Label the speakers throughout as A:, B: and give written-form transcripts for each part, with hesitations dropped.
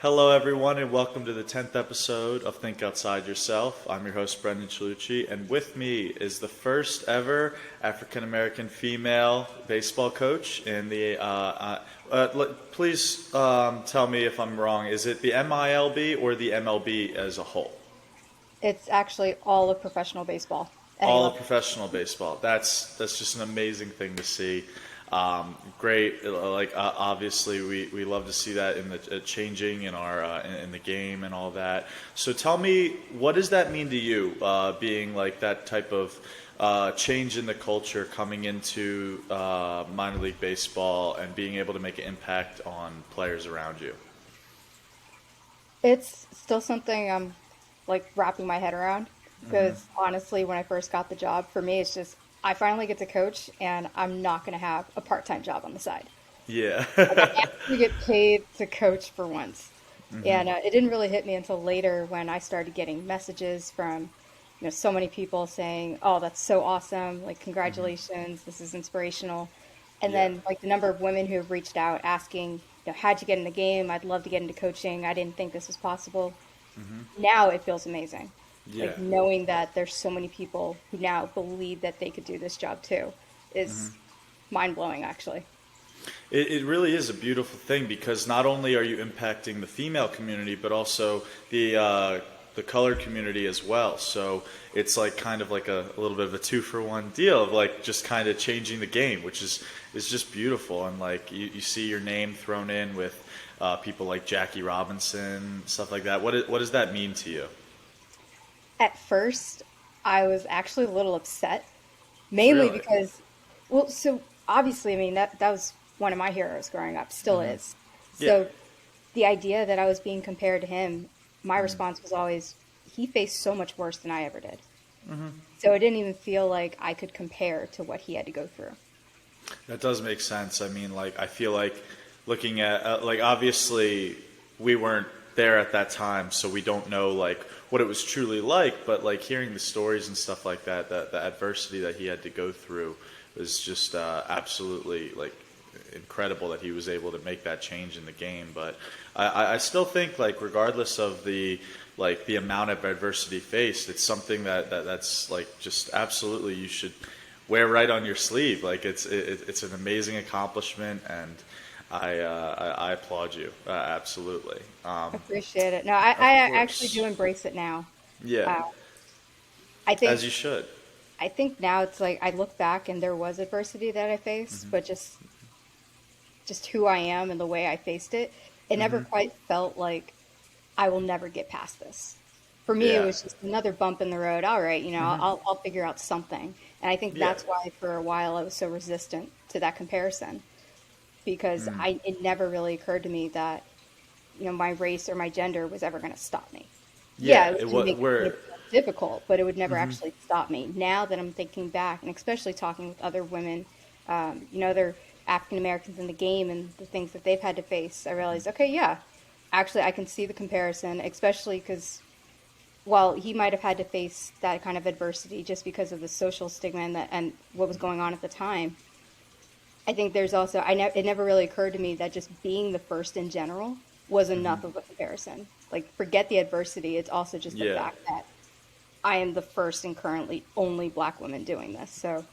A: Hello, everyone, and welcome to the 10th episode of Think Outside Yourself. I'm your host, Brendan Chalucci, and with me is the first ever African American female baseball coach in the. Please tell me if I'm wrong. Is it the MILB or the MLB as a whole?
B: It's actually all of professional baseball. Any
A: All of
B: level.
A: professional baseball. That's just an amazing thing to see. Great, obviously we love to see that in the changing in our in the game and all that. So tell me, what does that mean to you, being like that type of change in the culture coming into minor league baseball and being able to make an impact on players around you?
B: It's still something I'm like wrapping my head around because honestly, when I first got the job, for me, it's just I finally get to coach and I'm not going to have a part-time job on the side.
A: Yeah.
B: Like I actually get paid to coach for once. And it didn't really hit me until later when I started getting messages from, so many people saying, "Oh, that's so awesome! Like, congratulations! This is inspirational." And
A: Yeah.
B: then, like, the number of women who have reached out asking, "How'd you get in the game? I'd love to get into coaching. I didn't think this was possible." Now it feels amazing.
A: Yeah.
B: Like knowing that there's so many people who now believe that they could do this job too is mind blowing, actually.
A: It really is a beautiful thing because not only are you impacting the female community, but also the colored community as well. So it's like kind of like a little bit of a two for one deal of like just kind of changing the game, which is just beautiful. And like you see your name thrown in with people like Jackie Robinson, stuff like that. What does that mean to you?
B: At first, I was actually a little upset, mainly
A: Really?
B: because, well, so obviously, I mean, that was one of my heroes growing up, still is.
A: Yeah.
B: So the idea that I was being compared to him, my response was always, he faced so much worse than I ever did. So it didn't even feel like I could compare to what he had to go through.
A: That does make sense. I mean, like, I feel like looking at, like, obviously we weren't there at that time, so we don't know, like, what it was truly like, but, like, hearing the stories and stuff like that, the adversity that he had to go through was just absolutely, like, incredible that he was able to make that change in the game. But I still think, like, regardless of the amount of adversity faced, it's something that's like just absolutely you should wear right on your sleeve. Like it's an amazing accomplishment, and I applaud you absolutely.
B: Appreciate it. No,
A: Of
B: I actually
A: course,
B: do embrace it now.
A: yeah,
B: Uh, I
A: as
B: think
A: you should.
B: I think now it's like I look back and there was adversity that I faced, but just who I am and the way I faced it, it never quite felt like I will never get past this. For me, it
A: Yeah,
B: was just another bump in the road. All right, I'll figure out something. And I think
A: yeah,
B: that's why for a while I was so resistant to that comparison because it never really occurred to me that my race or my gender was ever going to stop me. Yeah,
A: yeah.
B: it was
A: It
B: going to
A: was
B: make
A: we're
B: it difficult, but it would never actually stop me. Now that I'm thinking back, and especially talking with other women, other African Americans in the game and the things that they've had to face, I realized, okay, yeah, actually, I can see the comparison, especially because, while he might have had to face that kind of adversity just because of the social stigma and what was going on at the time. I think there's also, it never really occurred to me that just being the first in general was enough of a comparison. Like, forget the adversity, it's also just the
A: yeah.
B: fact that I am the first and currently only black woman doing this. So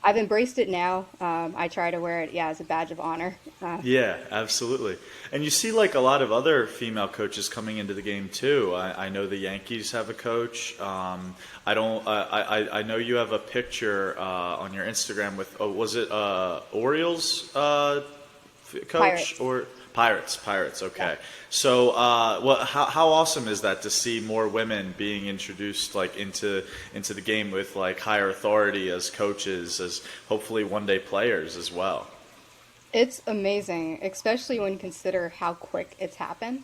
B: I've embraced it now. I try to wear it, yeah, as a badge of honor.
A: Yeah, absolutely. And you see like a lot of other female coaches coming into the game too. I know the Yankees have a coach. I don't. I know you have a picture on your Instagram with. Oh, was it Orioles coach
B: Pirates.
A: or Pirates? Pirates.
B: Yeah.
A: Okay. So, how awesome is that to see more women being introduced like into the game with like higher authority as coaches, as hopefully one day players as well.
B: It's amazing, especially when you consider how quick it's happened.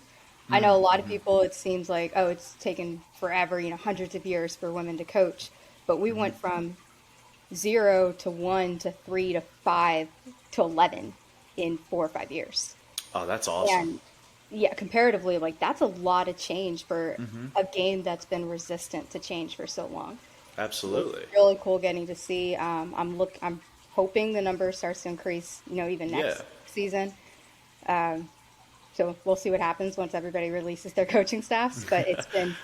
B: I know a lot of people, it seems like, oh, it's taken forever, hundreds of years for women to coach. But we went from zero to one to three to five to 11 in 4 or 5 years.
A: Oh, that's awesome.
B: And yeah, comparatively, like that's a lot of change for a game that's been resistant to change for so long. It's
A: Absolutely.
B: really cool getting to see. I'm hoping the number starts to increase, even
A: Yeah.
B: next season. So we'll see what happens once everybody releases their coaching staffs. But it's been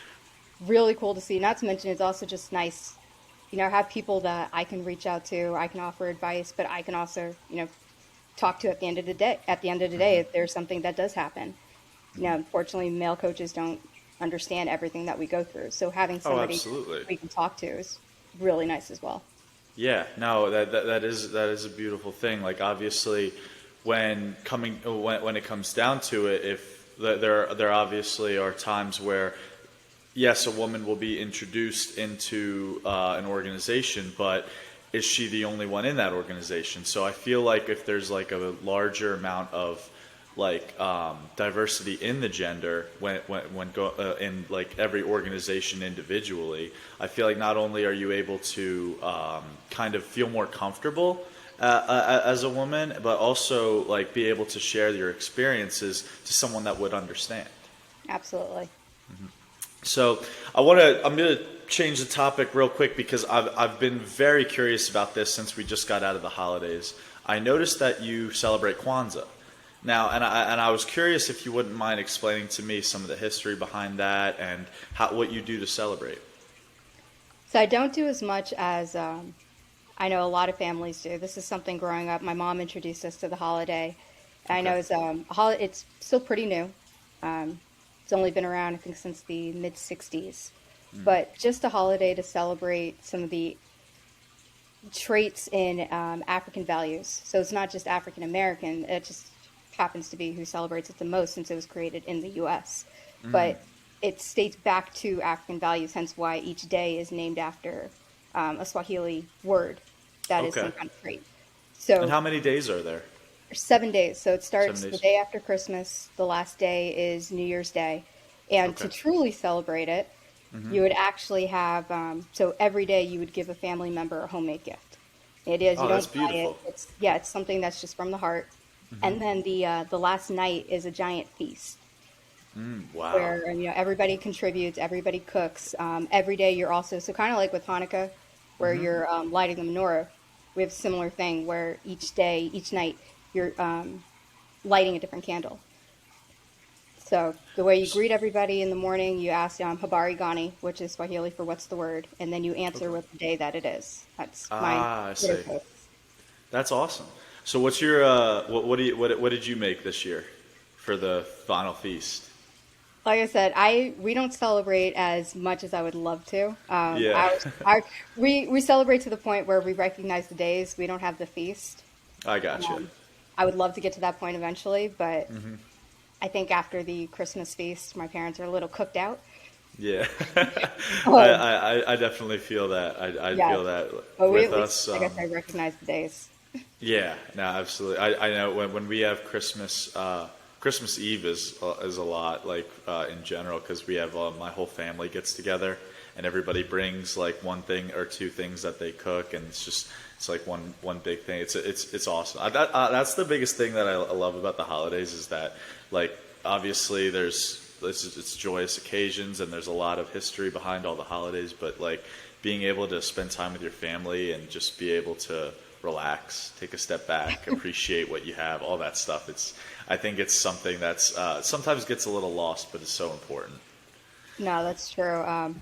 B: really cool to see. Not to mention, it's also just nice, have people that I can reach out to. I can offer advice, but I can also, talk to at the end of the day. At the end of the day, if there's something that does happen, unfortunately, male coaches don't understand everything that we go through. So having
A: Oh,
B: somebody
A: absolutely.
B: we can talk to is really nice as well.
A: Yeah, no, that is a beautiful thing. Like obviously, when it comes down to it, if there obviously are times where yes, a woman will be introduced into an organization, but is she the only one in that organization? So I feel like if there's like a larger amount of like diversity in the gender in like every organization individually, I feel like not only are you able to kind of feel more comfortable as a woman, but also like be able to share your experiences to someone that would understand.
B: Absolutely.
A: So I'm going to change the topic real quick because I've been very curious about this since we just got out of the holidays. I noticed that you celebrate Kwanzaa. Now, and I was curious if you wouldn't mind explaining to me some of the history behind that and what you do to celebrate.
B: So I don't do as much as I know a lot of families do. This is something growing up. My mom introduced us to the holiday. I know it's still pretty new. It's only been around, I think, since the mid 60s. But just a holiday to celebrate some of the traits in African values. So it's not just African American. It just happens to be who celebrates it the most since it was created in the U.S. But it states back to African values, hence why each day is named after a Swahili word that is some kind of trait. So,
A: and how many days are there?
B: 7 days. So it starts
A: 7 days.
B: the day after Christmas. The last day is New Year's Day. And to truly celebrate it, you would actually have, so every day you would give a family member a homemade gift. It is, you
A: that's
B: don't buy
A: beautiful.
B: it. It's something that's just from the heart. And then the last night is a giant feast.
A: Wow.
B: Where everybody contributes, everybody cooks. Every day you're also, so kind of like with Hanukkah, where you're lighting the menorah. We have a similar thing where each night you're lighting a different candle. So the way you greet everybody in the morning, you ask Habari Gani, which is Swahili for what's the word, and then you answer with the day that it is. That's my
A: I see. That's awesome. So what's your what did you make this year for the final feast?
B: Like I said, we don't celebrate as much as I would love to. We celebrate to the point where we recognize the days. We don't have the feast.
A: I gotcha.
B: I would love to get to that point eventually, but I think after the Christmas feast, my parents are a little cooked out.
A: Yeah, I definitely feel that. I feel that
B: but
A: with us.
B: I guess I recognize the days.
A: Yeah, no, absolutely. I know when we have Christmas. Christmas Eve is a lot like in general because we have my whole family gets together and everybody brings like one thing or two things that they cook and it's like one big thing. It's awesome. That's the biggest thing that I love about the holidays is that like obviously it's joyous occasions and there's a lot of history behind all the holidays, but like being able to spend time with your family and just be able to relax, take a step back, appreciate what you have, all that stuff. I think it's something that's sometimes gets a little lost, but it's so important.
B: No, that's true. Well,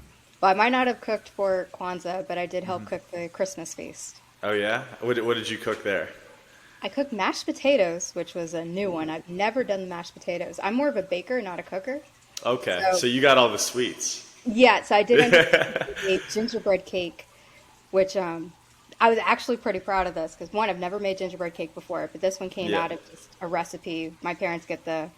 B: I might not have cooked for Kwanzaa, but I did help cook the Christmas feast.
A: Oh yeah? What did you cook there?
B: I cooked mashed potatoes, which was a new one. I've never done the mashed potatoes. I'm more of a baker, not a cooker.
A: Okay, so you got all the sweets.
B: Yeah, so I did end up making a gingerbread cake, which I was actually pretty proud of this because, one, I've never made gingerbread cake before, but this one came out of just a recipe. My parents get the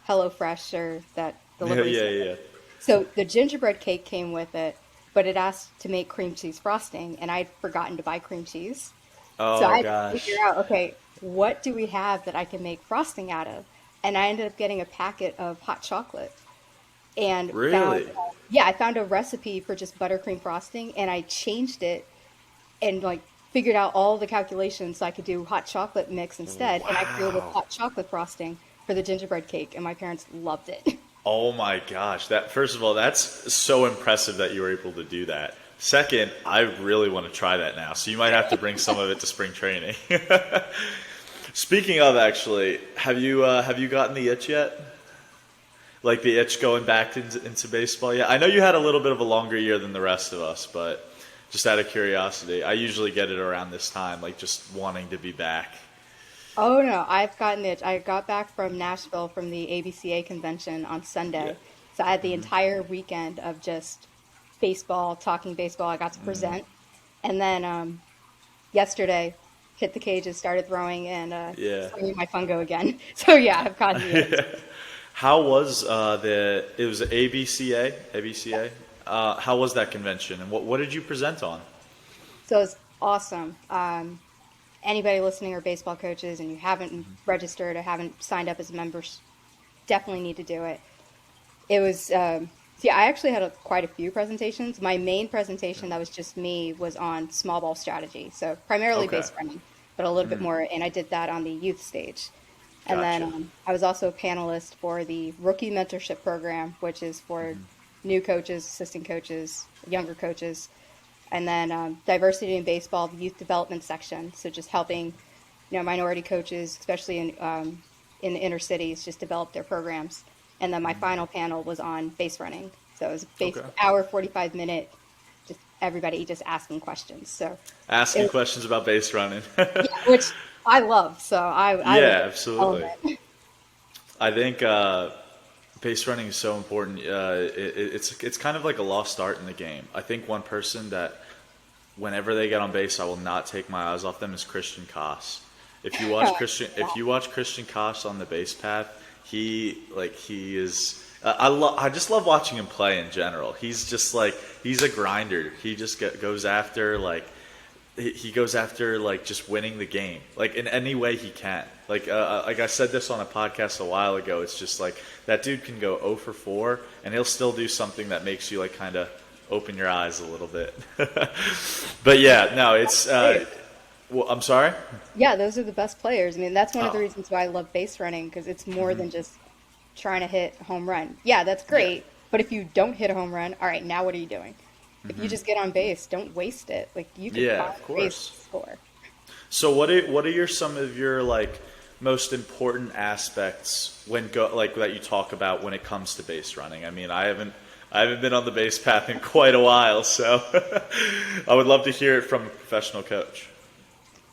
B: HelloFresh or that delivery
A: Yeah.
B: So the gingerbread cake came with it, but it asked to make cream cheese frosting, and I'd forgotten to buy cream cheese.
A: Oh,
B: so I had
A: gosh.
B: to figure out, okay, what do we have that I can make frosting out of? And I ended up getting a packet of hot chocolate. And
A: Really?
B: I found a recipe for just buttercream frosting, and I changed it and like figured out all the calculations so I could do hot chocolate mix instead. Wow. And I created hot chocolate frosting for the gingerbread cake, and my parents loved it.
A: Oh my gosh! First of all, that's so impressive that you were able to do that. Second, I really want to try that now, so you might have to bring some of it to spring training. Speaking of, actually, have you gotten the itch yet? Like the itch going back into baseball? Yeah, I know you had a little bit of a longer year than the rest of us, but just out of curiosity, I usually get it around this time, like just wanting to be back.
B: Oh no, I've gotten it. I got back from Nashville from the ABCA convention on
A: Yeah.
B: Sunday. So I had the entire weekend of just baseball, talking baseball. I got to present. And then yesterday, hit the cages, started throwing, and
A: Yeah.
B: swinging my fungo again. So yeah, I've gotten the itch.
A: How was it was ABCA, ABCA? How was that convention and what did you present on?
B: So it's awesome. Anybody listening are baseball coaches and you haven't registered or haven't signed up as members, definitely need to do it. It was, yeah, I actually had quite a few presentations. My main presentation that was just me was on small ball strategy. So primarily
A: Okay.
B: base running, but a little bit more. And I did that on the youth stage. And then
A: Gotcha.
B: I was also a panelist for the rookie mentorship program, which is for new coaches, assistant coaches, younger coaches. And then diversity in baseball, the youth development section. So just helping, minority coaches, especially in the inner cities, just develop their programs. And then my final panel was on base running. So it was a base
A: Okay.
B: hour, 45 minute, just everybody just asking questions. So
A: Asking
B: it,
A: questions about base running.
B: yeah, which I love. So I
A: Yeah,
B: love the
A: absolutely.
B: element.
A: I think base running is so important. It's kind of like a lost art in the game. I think one person that whenever they get on base, I will not take my eyes off them is Christian Koss. If you watch Christian Koss on the base path, he is. I just love watching him play in general. He's just like he's a grinder. He just goes after he goes after like just winning the game like in any way he can. Like I said this on a podcast a while ago. It's just like that dude can go 0 for 4 and he'll still do something that makes you like kind of open your eyes a little bit. But yeah, no, it's. Well, I'm sorry.
B: Yeah, those are the best players. I mean, that's one of the
A: Oh,
B: reasons why I love base running because it's more than just trying to hit a home run. Yeah, that's great. But if you don't hit a home run, all right, now what are you doing? If you just get on base, don't waste it. Like you can
A: yeah,
B: find
A: of
B: ways
A: course.
B: to score.
A: So what are some of your like most important aspects when go like that you talk about when it comes to base running? I mean, I haven't been on the base path in quite a while, so I would love to hear it from a professional coach.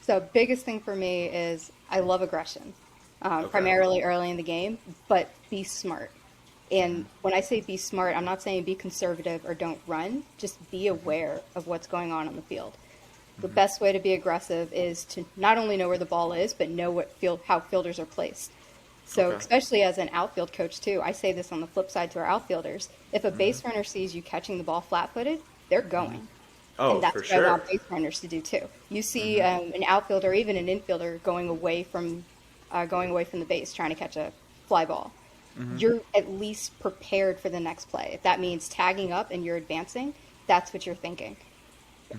B: So biggest thing for me is I love aggression,
A: Okay.
B: primarily early in the game, but be smart. And when I say be smart, I'm not saying be conservative or don't run. Just be aware of what's going on the field. The best way to be aggressive is to not only know where the ball is, but know how fielders are placed. So
A: Okay.
B: especially as an outfield coach too, I say this on the flip side to our outfielders. If a base runner sees you catching the ball flat-footed, they're going.
A: Oh,
B: And
A: for
B: that's what I
A: sure.
B: want base runners to do too. You see an outfielder, even an infielder, going away from the base, trying to catch a fly ball. You're at least prepared for the next play. If that means tagging up and you're advancing, that's what you're thinking.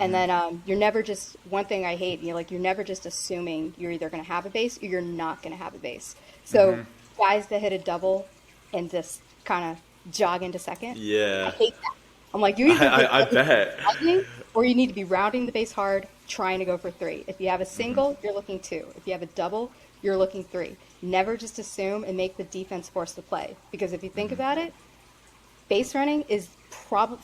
B: And then you're never just one thing I hate. You're never just assuming you're either going to have a base or you're not going to have a base. So guys that hit a double and just kind of jog into second, I
A: Yeah,
B: hate that. I'm like, you
A: I,
B: either
A: I bet.
B: jogging or you need to be rounding the base hard, trying to go for three. If you have a single, you're looking two. If you have a double, you're looking three. Never just assume and make the defense force the play. Because if you think about it, base running is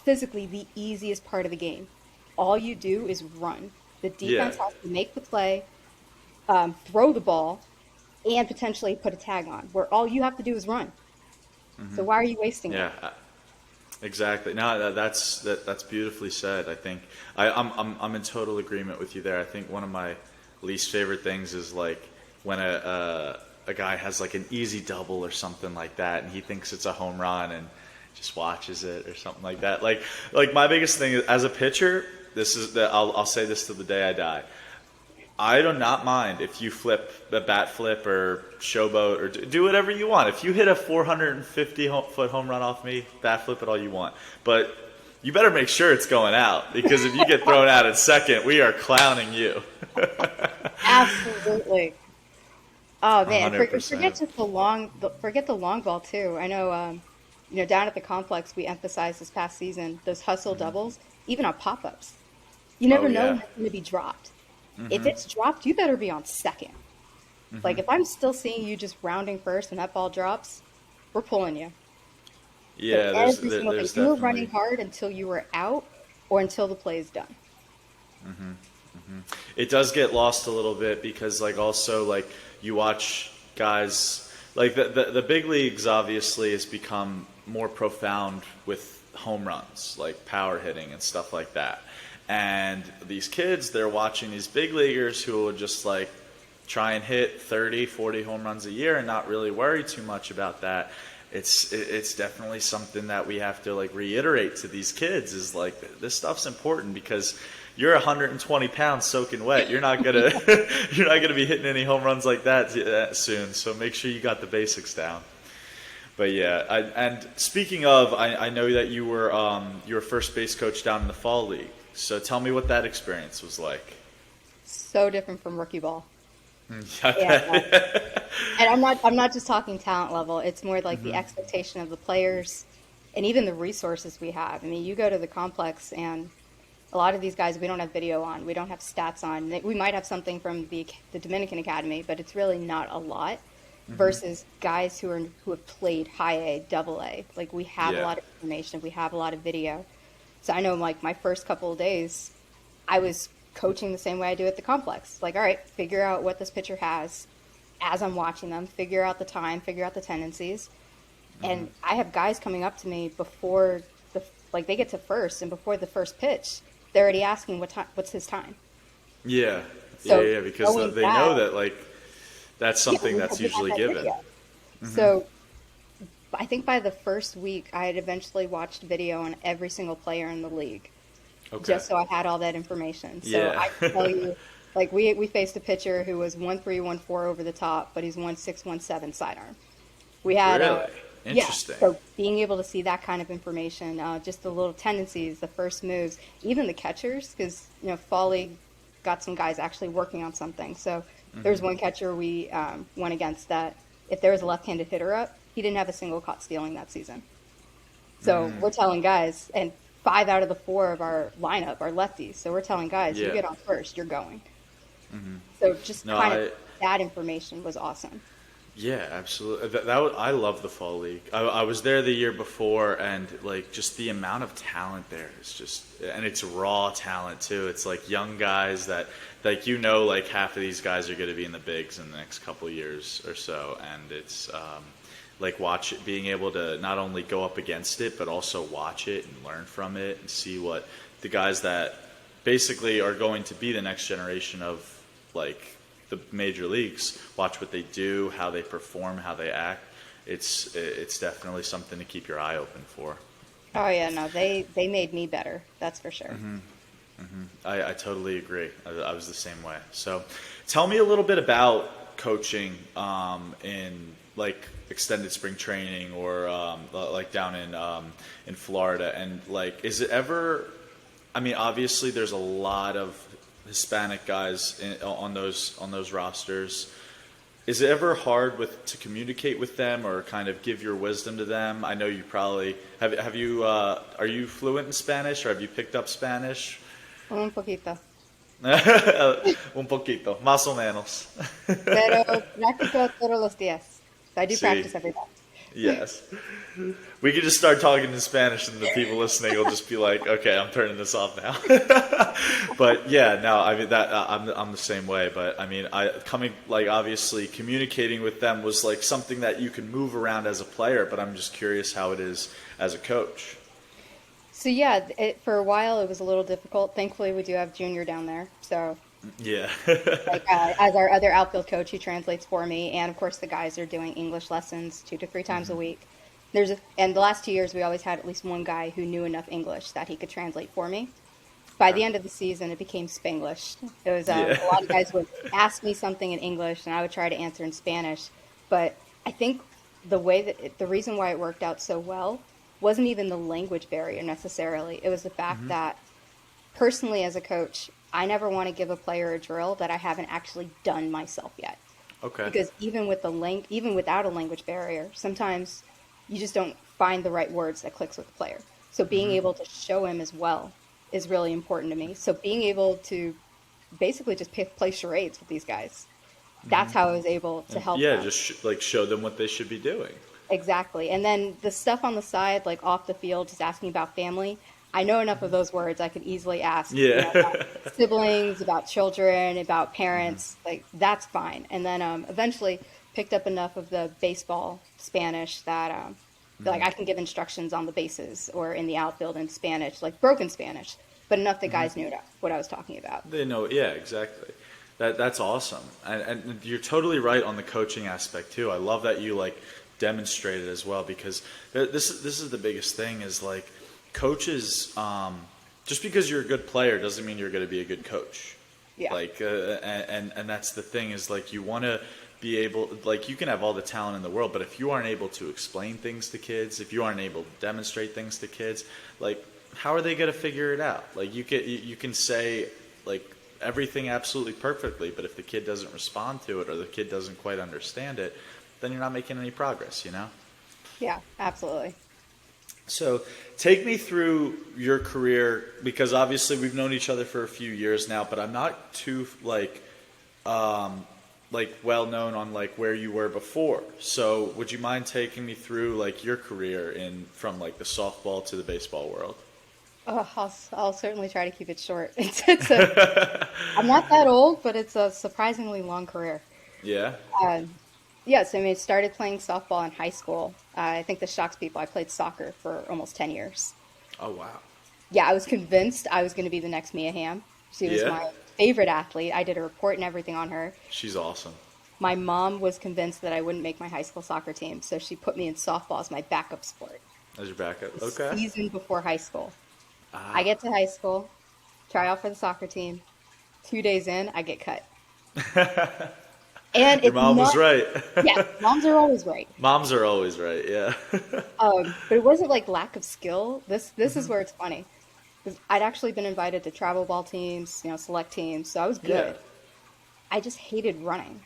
B: physically the easiest part of the game. All you do is run. The
A: Yeah,
B: defense has to make the play, throw the ball, and potentially put a tag on, where all you have to do is run. So why are you wasting it?
A: yeah, exactly. No, that's beautifully said. I think I'm in total agreement with you there. I think one of my least favorite things is like when a guy has like an easy double or something like that, and he thinks it's a home run and just watches it or something like that. Like my biggest thing is, as a pitcher, this is that I'll say this till the day I die. I do not mind if you flip a bat flip or showboat or do whatever you want. If you hit a 450-foot home run off me, bat flip it all you want. But you better make sure it's going out because if you get thrown out at second, we are clowning you.
B: Absolutely. Oh man, forget
A: 100%.
B: just forget the long ball too. I know, down at the complex, we emphasized this past season those hustle doubles, even on pop-ups. You
A: Oh
B: never know when
A: yeah.
B: it's going to be dropped. If it's dropped, you better be on second. Like if I'm still seeing you just rounding first and that ball drops, we're pulling you. So
A: Yeah,
B: every single thing,
A: there's
B: you were running
A: definitely.
B: hard until you were out or until the play is done.
A: It does get lost a little bit because like also like you watch guys like the big leagues obviously has become more profound with home runs, like power hitting and stuff like that. And these kids, they're watching these big leaguers who will just like try and hit 30, 40 home runs a year and not really worry too much about that. It's definitely something that we have to like reiterate to these kids is like this stuff's important because you're 120 pounds soaking wet. You're not gonna you're not gonna be hitting any home runs like that soon. So make sure you got the basics down. But yeah, and speaking of, I know that you were first base coach down in the fall league. So tell me what that experience was like.
B: So different from rookie ball.
A: I
B: And
A: bet.
B: and I'm not just talking talent level. It's more like the expectation of the players and even the resources we have. I mean, you go to the complex and a lot of these guys we don't have video on, we don't have stats on. We might have something from the Dominican Academy, but it's really not a lot. Versus guys who have played high A, double A. Like we have a
A: Yeah.
B: lot of information, we have a lot of video. So I know like my first couple of days, I was coaching the same way I do at the complex. Like, all right, figure out what this pitcher has as I'm watching them, figure out the time, figure out the tendencies. And I have guys coming up to me before like they get to first and before the first pitch, they're already asking what's his time.
A: Yeah. Yeah,
B: So
A: yeah, because
B: knowing
A: they know
B: that,
A: that like that's
B: yeah,
A: something that's
B: we have
A: usually
B: that
A: given.
B: video. So I think by the first week, I had eventually watched video on every single player in the league,
A: Okay.
B: just so I had all that information. So
A: Yeah.
B: I can tell you, like we faced a pitcher who was 1.3, 1.4 over the top, but he's 1.6, 1.7 sidearm. We had
A: Really?
B: yeah.
A: Interesting.
B: So being able to see that kind of information, just the little tendencies, the first moves, even the catchers, because fall league got some guys actually working on something. So there's one catcher we went against that if there was a left-handed hitter up, he didn't have a single caught stealing that season. So we're telling guys, and 5 out of the 4 of our lineup are lefties. So we're telling guys, you
A: Yeah.
B: get on first, you're going. So just
A: No,
B: kind of that information was awesome.
A: yeah, absolutely. I love the fall league. I was there the year before, and like just the amount of talent there is just, and it's raw talent too. It's like young guys that, like like half of these guys are going to be in the bigs in the next couple of years or so, and it's like being able to not only go up against it, but also watch it and learn from it and see what the guys that basically are going to be the next generation of like the major leagues, watch what they do, how they perform, how they act. It's definitely something to keep your eye open for.
B: Oh yeah, no, they made me better. That's for sure.
A: I totally agree. I was the same way. So tell me a little bit about coaching in like extended spring training or like down in Florida. And like, is it ever, I mean, obviously there's a lot of Hispanic guys on those rosters. Is it ever hard to communicate with them or kind of give your wisdom to them? I know you probably have you are you fluent in Spanish or have you picked up Spanish?
B: Un poquito.
A: Un poquito, más o menos.
B: Pero practico todos los días. So I do
A: See.
B: practice every day.
A: Yes. We could just start talking in Spanish and the people listening will just be like, okay, I'm turning this off now. But yeah, no, I mean that I'm the same way, but I mean obviously communicating with them was like something that you can move around as a player, but I'm just curious how it is as a coach.
B: So yeah, for a while it was a little difficult. Thankfully, we do have Junior down there. So
A: Yeah.
B: like as our other outfield coach, he translates for me, and of course the guys are doing English lessons 2 to 3 times a week. And the last 2 years we always had at least one guy who knew enough English that he could translate for me. By the end of the season, it became Spanglish. It was
A: Yeah.
B: a lot of guys would ask me something in English, and I would try to answer in Spanish. But I think the reason why it worked out so well wasn't even the language barrier necessarily. It was the fact that personally, as a coach, I never want to give a player a drill that I haven't actually done myself yet.
A: Okay.
B: Because even without a language barrier, sometimes you just don't find the right words that clicks with the player. So being able to show him as well is really important to me. So being able to basically just play charades with these guys, that's how I was able to help
A: Yeah,
B: them.
A: just like show them what they should be doing.
B: Exactly. And then the stuff on the side, like off the field, just asking about family. I know enough of those words. I could easily ask, about
A: Yeah.
B: siblings, about children, about parents. Like that's fine. And then eventually picked up enough of the baseball Spanish that like I can give instructions on the bases or in the outfield in Spanish, like broken Spanish, but enough that guys knew what I was talking about.
A: They know, yeah, exactly. That's awesome, and you're totally right on the coaching aspect too. I love that you like demonstrate it as well because this is the biggest thing is like coaches. Just because you're a good player doesn't mean you're going to be a good coach.
B: Yeah.
A: Like, and that's the thing is like you want to be able like you can have all the talent in the world, but if you aren't able to explain things to kids, if you aren't able to demonstrate things to kids, like how are they going to figure it out? Like you can say like everything absolutely perfectly, but if the kid doesn't respond to it or the kid doesn't quite understand it, then you're not making any progress, you know?
B: Yeah, absolutely.
A: So take me through your career because obviously we've known each other for a few years now, but I'm not too like well known on like where you were before. So would you mind taking me through like your career in from like the softball to the baseball world?
B: Oh, I'll certainly try to keep it short. I'm not that old, but it's a surprisingly long career.
A: Yeah.
B: Yes, I mean, I started playing softball in high school. I think this shocks people. I played soccer for almost 10 years.
A: Oh wow.
B: Yeah, I was convinced I was going to be the next Mia Hamm. She was
A: Yeah.
B: my favorite athlete. I did a report and everything on her.
A: She's awesome.
B: My mom was convinced that I wouldn't make my high school soccer team, so she put me in softball as my backup sport.
A: As your backup.
B: The
A: Okay.
B: season before high school. I
A: Ah.
B: get to high school, try out for the soccer team. 2 days in, I get cut. And
A: Your
B: it's
A: mom was
B: not,
A: right.
B: yeah, moms are always right.
A: Moms are always right. Yeah.
B: But it wasn't like lack of skill. This is where it's funny. 'Cause I'd actually been invited to travel ball teams, select teams, so I was
A: Yeah.
B: good. I just hated running.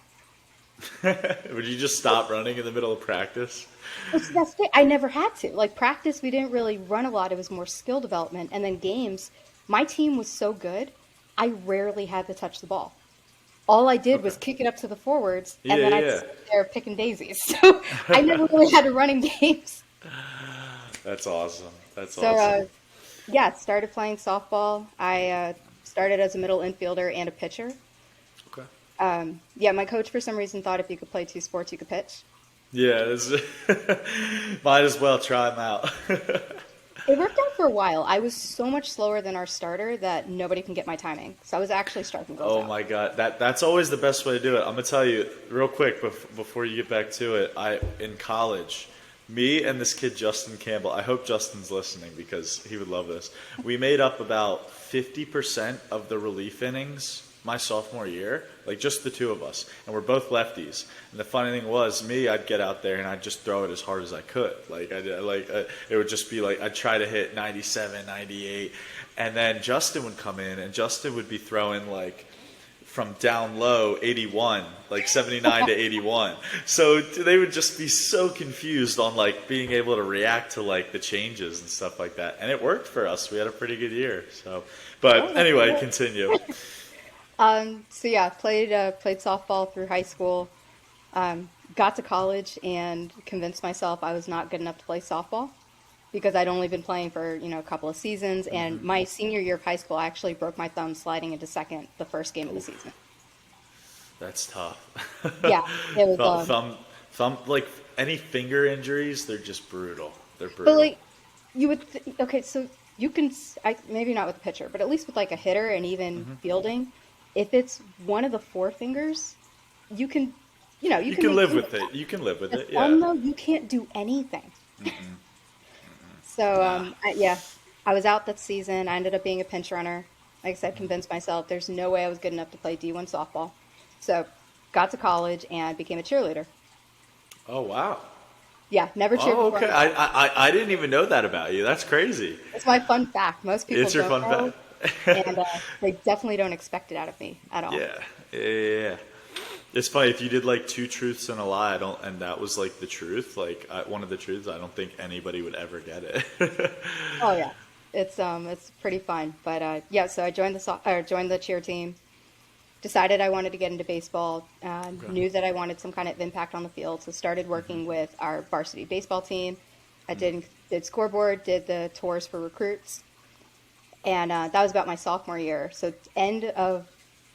A: Would you just stop running in the middle of practice?
B: That's it. I never had to. Like practice, we didn't really run a lot. It was more skill development. And then games, my team was so good, I rarely had to touch the ball. All I did was kick it up to the forwards, and
A: Yeah,
B: then I'd
A: yeah.
B: sit there picking daisies. So I never really had to run in games.
A: That's awesome. That's
B: So
A: awesome.
B: yeah, started playing softball. I started as a middle infielder and a pitcher.
A: Okay.
B: Yeah, my coach for some reason thought if you could play two sports, you could pitch.
A: Yeah, might as well try them out.
B: It worked out for a while. I was so much slower than our starter that nobody can get my timing. So I was actually striking girls
A: Oh
B: out.
A: my God, that's always the best way to do it. I'm gonna tell you real quick before you get back to it. In college, me and this kid Justin Campbell. I hope Justin's listening because he would love this. We made up about 50% of the relief innings my sophomore year, like just the two of us, and we're both lefties. And the funny thing was, I'd get out there and I'd just throw it as hard as I could. Like it would just be like I'd try to hit 97, 98, and then Justin would come in and Justin would be throwing like from down low 81, like 79 to 81. So they would just be so confused on like being able to react to like the changes and stuff like that. And it worked for us. We had a pretty good year. So, but anyway, continue.
B: So yeah, played softball through high school. Got to college and convinced myself I was not good enough to play softball because I'd only been playing for a couple of seasons. And my senior year of high school, I actually broke my thumb sliding into second the first game of the season.
A: That's tough.
B: Yeah, it was.
A: Like any finger injuries, they're just brutal. They're
B: But
A: brutal.
B: like you would okay, so you can maybe not with a pitcher, but at least with like a hitter and even fielding, if it's one of the four fingers, you can you
A: You
B: can
A: can
B: make
A: live
B: do
A: with it. You can live with
B: The
A: it.
B: thumb
A: Yeah.
B: though, you can't do anything. So yeah, I was out that season. I ended up being a pinch runner. Like I said, convinced myself there's no way I was good enough to play D1 softball. So got to college and became a cheerleader.
A: Oh wow.
B: Yeah, never cheered
A: Oh
B: before.
A: okay. I didn't even know that about you. That's crazy.
B: It's my fun fact. Most people
A: It's your
B: don't
A: fun
B: know,
A: fact.
B: and they definitely don't expect it out of me at all.
A: Yeah. Yeah. It's funny if you did like two truths and a lie. And that was like the truth. Like one of the truths. I don't think anybody would ever get it.
B: Oh yeah, it's pretty fun. But yeah, so I joined joined the cheer team. decided I wanted to get into baseball,
A: Okay.
B: knew that I wanted some kind of impact on the field, so started working with our varsity baseball team. I did scoreboard, did the tours for recruits, and that was about my sophomore year. So end of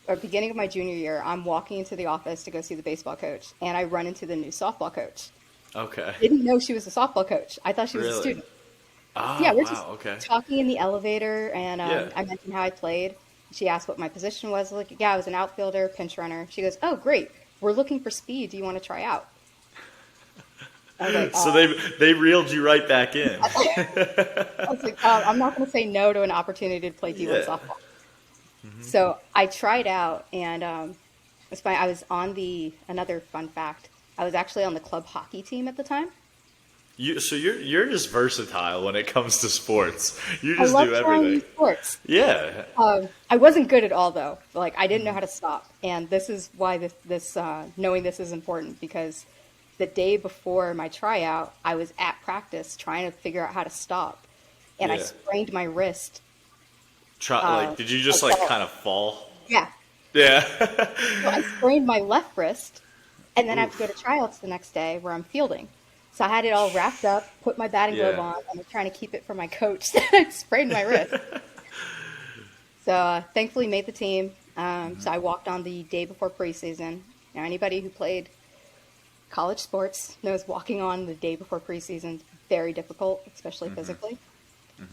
B: or beginning of my junior year, I'm walking into the office to go see the baseball coach, and I run into the new softball coach.
A: Okay.
B: Didn't know she was a softball coach. I thought she was a
A: Really?
B: student. So yeah,
A: Oh,
B: we're just
A: wow. Okay.
B: talking in the elevator, and
A: Yeah.
B: I mentioned how I played. She asked what my position was. I was like, yeah, I was an outfielder, pinch runner. She goes, oh, great. We're looking for speed. Do you want to try out? I was like,
A: So they reeled you right back in.
B: I'm not going to say no to an opportunity to play D1
A: Yeah.
B: softball. So I tried out, and it's funny. I was on another fun fact. I was actually on the club hockey team at the time.
A: You're just versatile when it comes to sports. You
B: I
A: just
B: love
A: do
B: trying new
A: everything.
B: sports.
A: Yeah.
B: I wasn't good at all though. Like I didn't know how to stop, and this is why this knowing this is important because the day before my tryout, I was at practice trying to figure out how to stop, and I
A: Yeah.
B: sprained my wrist.
A: Did you just
B: I
A: like
B: fell.
A: kind of fall?
B: Yeah,
A: Yeah.
B: so I sprained my left wrist, and then I have to go to
A: Oof.
B: tryouts the next day where I'm fielding. So I had it all wrapped up, put my batting glove
A: Yeah.
B: on, and I'm trying to keep it from my coach that I sprained my wrist. So thankfully made the team. So I walked on the day before preseason. Now anybody who played college sports knows walking on the day before preseason is very difficult, especially physically.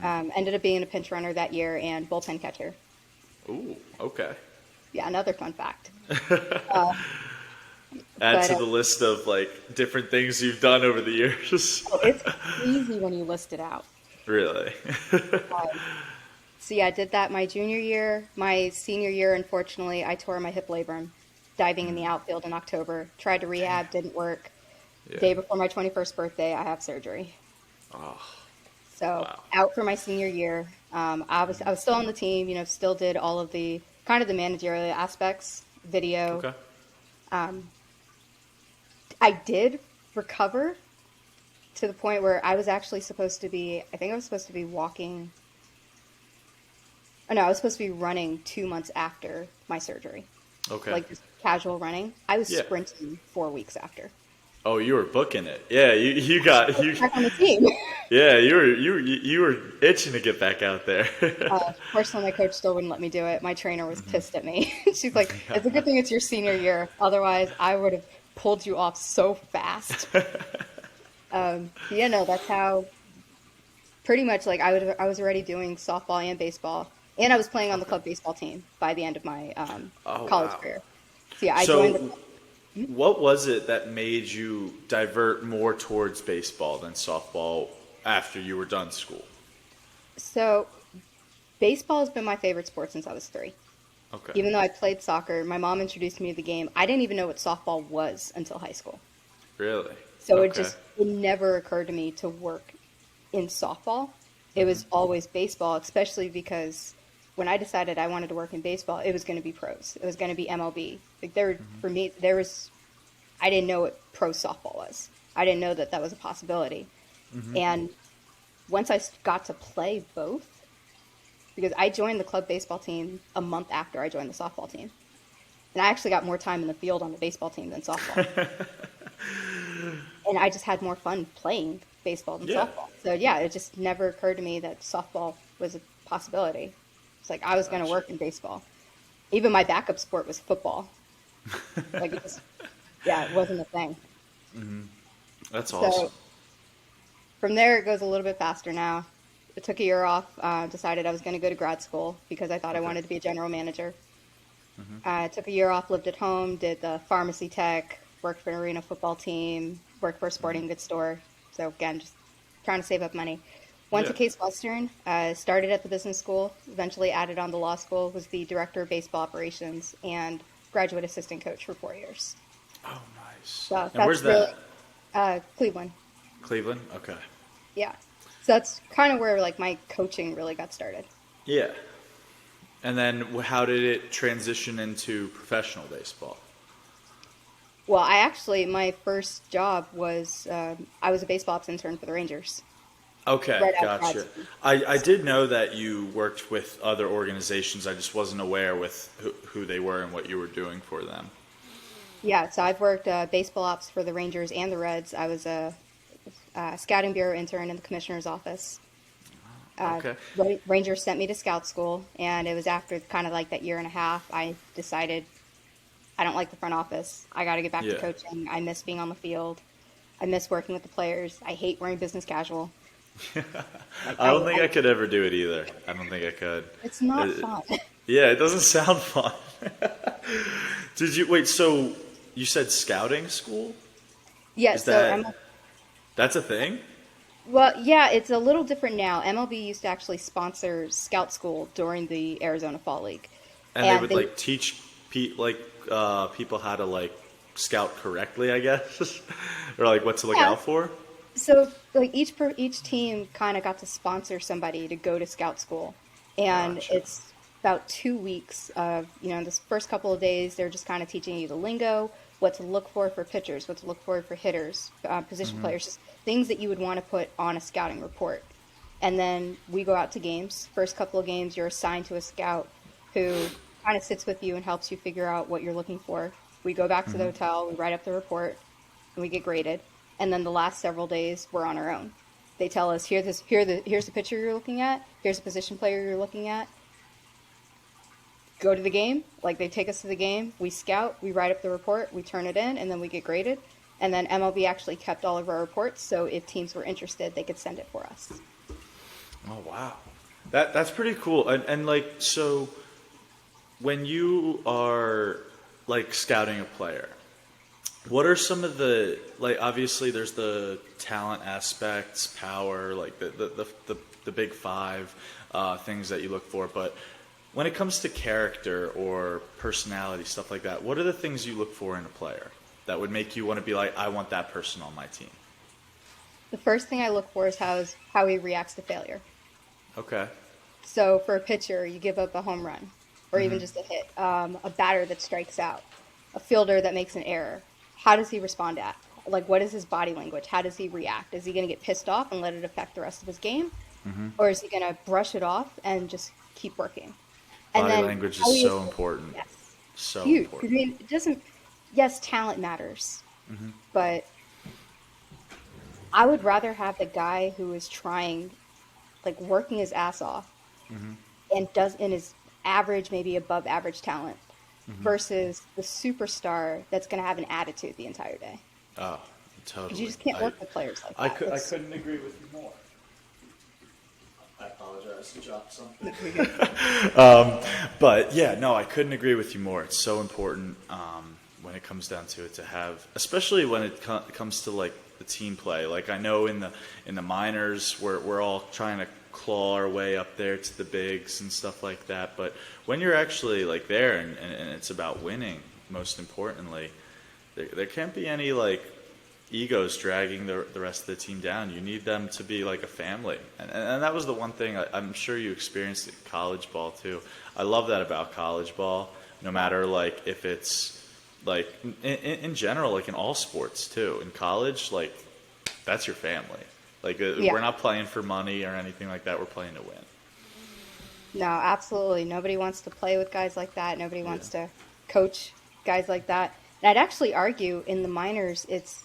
B: Ended up being a pinch runner that year and bullpen catcher.
A: Ooh. Okay.
B: Yeah, another fun fact.
A: Add
B: But
A: to the list of like different things you've done over the years.
B: it's easy when you list it out.
A: Really.
B: Um, so yeah, I did that my junior year. My senior year, unfortunately, I tore my hip labrum diving in the outfield in October. Tried to rehab, didn't work.
A: Yeah.
B: Day before my 21st birthday, I have surgery.
A: Oh,
B: So
A: wow.
B: out for my senior year. I was still on the team. Still did all of the kind of the managerial aspects, video.
A: Okay.
B: I did recover to the point where I was actually supposed to be. I think I was supposed to be walking. Oh no, I was supposed to be running 2 months after my surgery,
A: Okay.
B: like just casual running. I was
A: Yeah.
B: sprinting 4 weeks after.
A: Oh, you were booking it. Yeah, you got you.
B: Back on the team.
A: Yeah, you were itching to get back out there.
B: Fortunately, my coach still wouldn't let me do it. My trainer was pissed at me. She's like, "It's a good thing it's your senior year. Otherwise, I would have pulled you off so fast." Yeah, no, that's how. Pretty much, like I was already doing softball and baseball, and I was playing on the club baseball team by the end of my
A: Oh,
B: college
A: wow.
B: career. So yeah, I joined
A: So, what was it that made you divert more towards baseball than softball after you were done school?
B: So baseball has been my favorite sport since I was 3.
A: Okay.
B: Even though I played soccer, my mom introduced me to the game. I didn't even know what softball was until high school.
A: Really?
B: So
A: Okay.
B: it never occurred to me to work in softball. It was always baseball, especially because when I decided I wanted to work in baseball, it was going to be pros. It was going to be MLB. Like for me, I didn't know what pro softball was. I didn't know that that was a possibility. And once I got to play both, because I joined the club baseball team a month after I joined the softball team. And I actually got more time in the field on the baseball team than softball. And I just had more fun playing baseball than
A: Yeah.
B: softball. So yeah, it just never occurred to me that softball was a possibility. It's like I was going to
A: Gotcha.
B: work in baseball. Even my backup sport was football. Like it wasn't a thing.
A: That's
B: So
A: awesome.
B: from there, it goes a little bit faster now. I took a year off, decided I was going to go to grad school because I thought I
A: Okay.
B: wanted to be a general manager. I took a year off, lived at home, did the pharmacy tech, worked for an arena football team, worked for a sporting goods store. So again, just trying to save up money. Went to
A: Yeah.
B: Case Western, started at the business school, eventually added on to law school, was the director of baseball operations and graduate assistant coach for 4 years.
A: Oh, nice.
B: So
A: And
B: that's
A: where's
B: really
A: that?
B: Cleveland.
A: Cleveland? Okay.
B: Yeah. So that's kind of where like my coaching really got started.
A: Yeah. And then how did it transition into professional baseball?
B: Well, my first job was I was a baseball ops intern for the Rangers.
A: Okay,
B: right out of grad
A: gotcha.
B: school.
A: I did know that you worked with other organizations. I just wasn't aware with who they were and what you were doing for them.
B: Yeah, so I've worked baseball ops for the Rangers and the Reds. I was a scouting bureau intern in the commissioner's office.
A: Okay.
B: Rangers sent me to scout school, and it was after kind of like that year and a half, I decided I don't like the front office. I got to get back to
A: Yeah.
B: coaching. I miss being on the field. I miss working with the players. I hate wearing business casual. Like
A: I don't think I could ever do it either. I don't think I could.
B: it's not
A: It-
B: fun.
A: yeah, it doesn't sound fun. Did you wait? So you said scouting school?
B: Yeah,
A: Is
B: so
A: that that's a thing?
B: well, yeah, it's a little different now. MLB used to actually sponsor scout school during the Arizona Fall League,
A: And they
B: and
A: would
B: they
A: like teach people how to like scout correctly, I guess, or like what to look
B: yeah.
A: out for.
B: So like each team kind of got to sponsor somebody to go to scout school, and
A: Gotcha.
B: it's about 2 weeks of this first couple of days they're just kind of teaching you the lingo, what to look for pitchers, what to look for hitters, position players, just things that you would want to put on a scouting report. And then we go out to games. First couple of games, you're assigned to a scout who kind of sits with you and helps you figure out what you're looking for. We go back to the hotel, we write up the report, and we get graded. And then the last several days, we're on our own. They tell us, here's the pitcher you're looking at, here's the position player you're looking at. Go to the game. Like they take us to the game, we scout, we write up the report, we turn it in, and then we get graded. And then MLB actually kept all of our reports, so if teams were interested, they could send it for us.
A: Oh wow, that's pretty cool. And like so, when you are like scouting a player, what are some of the like? Obviously, there's the talent aspects, power, like the big five things that you look for. But when it comes to character or personality, stuff like that, what are the things you look for in a player that would make you want to be like, I want that person on my team?
B: The first thing I look for is how he reacts to failure.
A: Okay.
B: So for a pitcher, you give up a home run, or even just a hit, a batter that strikes out, a fielder that makes an error. How does he respond at? Like, what is his body language? How does he react? Is he going to get pissed off and let it affect the rest of his game? Or is he going to brush it off and just keep working? And
A: Body
B: then
A: language
B: how
A: is
B: he
A: so important.
B: yes,
A: So
B: huge. I
A: important.
B: mean, it doesn't, yes, talent matters, but I would rather have the guy who is trying, like working his ass off and does in his average, maybe above average talent versus the superstar that's going to have an attitude the entire day.
A: Oh,
B: 'Cause
A: totally.
B: you just can't work with players like that.
A: I
B: It's-
A: couldn't agree with you more. I apologize. I dropped something. But yeah, no, I couldn't agree with you more. It's so important when it comes down to it to have, especially when it comes to like the team play. Like I know in the minors, we're all trying to claw our way up there to the bigs and stuff like that. But when you're actually like there and it's about winning, most importantly, there can't be any like egos dragging the rest of the team down. You need them to be like a family. And that was the one thing I'm sure you experienced at college ball too. I love that about college ball, no matter like if it's like in general, like in all sports too. In college, like that's your family. Like
B: Yeah.
A: we're not playing for money or anything like that. We're playing to win.
B: No, absolutely. Nobody wants to play with guys like that. Nobody
A: Yeah.
B: wants to coach guys like that. And I'd actually argue in the minors, it's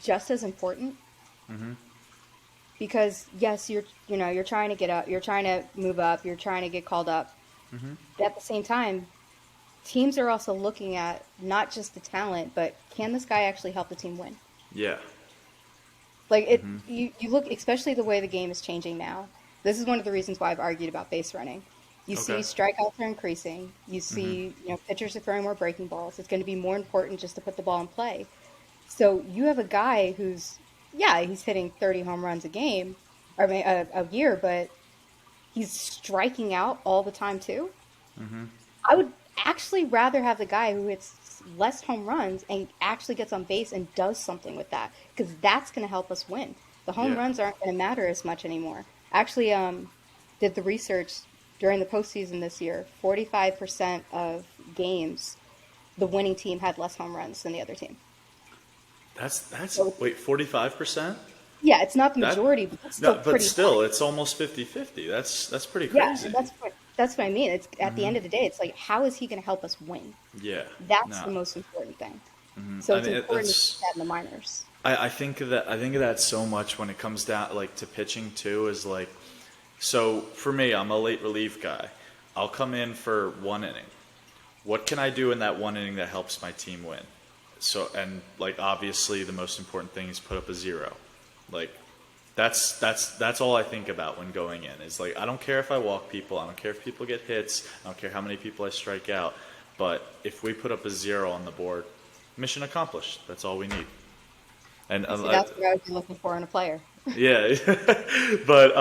B: just as important because yes, you're trying to get up, you're trying to move up, you're trying to get called up. But at the same time, teams are also looking at not just the talent, but can this guy actually help the team win?
A: Yeah.
B: Like you look, especially the way the game is changing now. This is one of the reasons why I've argued about base running. You see
A: Okay.
B: strikeouts are increasing. You see, pitchers are throwing more breaking balls. It's going to be more important just to put the ball in play. So you have a guy who's, yeah, he's hitting 30 home runs a game, or a year, but he's striking out all the time too. I would actually rather have the guy who hits less home runs and actually gets on base and does something with that because that's going to help us win. The home
A: Yeah.
B: runs aren't going to matter as much anymore. Actually, did the research during the postseason this year. 45% of games, the winning team had less home runs than the other team.
A: That's
B: So
A: wait, 45%?
B: Yeah, it's not the
A: That
B: majority, but it's still
A: no, but
B: pretty high.
A: still, it's almost 50-50. That's pretty
B: Yeah,
A: crazy.
B: and that's what I mean. It's at the end of the day, it's like, how is he going to help us win?
A: Yeah,
B: That's
A: no,
B: the most important thing. So
A: I
B: it's
A: mean
B: important to keep that in the minors.
A: I think of that so much when it comes down like to pitching too. Is like, so for me, I'm a late relief guy. I'll come in for one inning. What can I do in that one inning that helps my team win? So, and like obviously the most important thing is put up a zero. Like that's all I think about when going in. Is like, I don't care if I walk people, I don't care if people get hits, I don't care how many people I strike out, but if we put up a zero on the board, mission accomplished. That's all we need. And
B: And see, that's what I would be looking for in a player.
A: yeah, but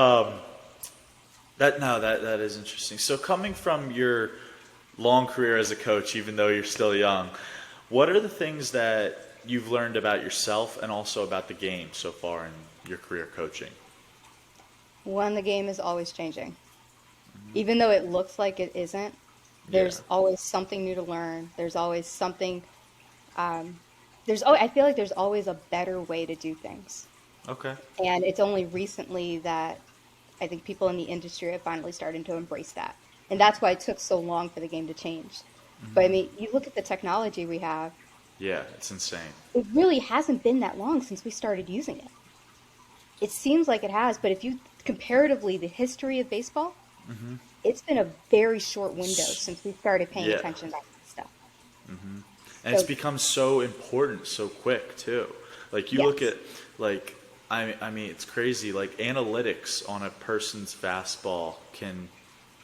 A: that no, that is interesting. So coming from your long career as a coach, even though you're still young, what are the things that you've learned about yourself and also about the game so far in your career coaching?
B: One, the game is always changing. Even though it looks like it isn't,
A: Yeah.
B: there's always something new to learn. There's always something, I feel like there's always a better way to do things.
A: Okay.
B: And it's only recently that I think people in the industry have finally started to embrace that. And that's why it took so long for the game to change. But I mean, you look at the technology we have,
A: Yeah, it's insane.
B: it really hasn't been that long since we started using it. It seems like it has, but if you comparatively the history of baseball, it's been a very short window since we started paying
A: Yeah.
B: attention to that stuff.
A: And it's
B: So,
A: become so important so quick too. Like you look
B: yes,
A: at like I mean it's crazy. Like analytics on a person's fastball can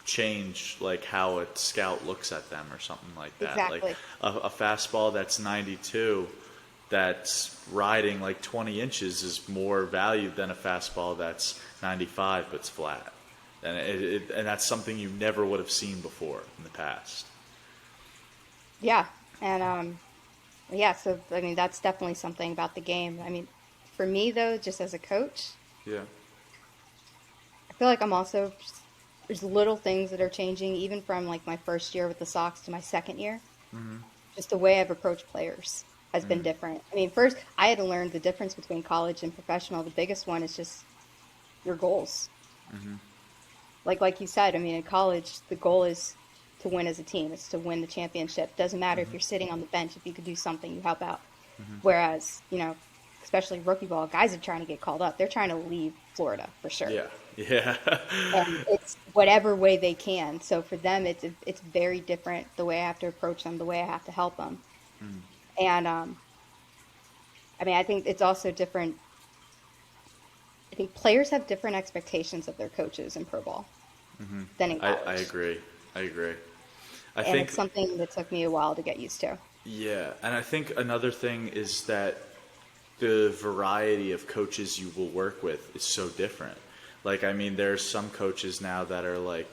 A: change like how a scout looks at them or something like that. Like
B: exactly.
A: a fastball that's 92 that's riding like 20 inches is more valued than a fastball that's 95 but's flat. And and that's something you never would have seen before in the past.
B: Yeah. And yeah, so I mean that's definitely something about the game. I mean, for me though, just as a coach,
A: Yeah.
B: I feel like I'm also there's little things that are changing even from like my first year with the Sox to my second year. Just the way I've approached players has been different. I mean, first I had to learn the difference between college and professional. The biggest one is just your goals. Like you said, I mean, in college, the goal is to win as a team. It's to win the championship. Doesn't matter if you're sitting on the bench. If you could do something, you help out. Whereas, especially rookie ball, guys are trying to get called up. They're trying to leave Florida for sure,
A: Yeah. Yeah.
B: and it's whatever way they can. So for them, it's very different the way I have to approach them, the way I have to help them. And I mean, I think it's also different. I think players have different expectations of their coaches in pro ball than in
A: I
B: college.
A: agree. I agree. I
B: And it's
A: think
B: something that took me a while to get used to.
A: yeah, and I think another thing is that the variety of coaches you will work with is so different. Like, I mean, there's some coaches now that are like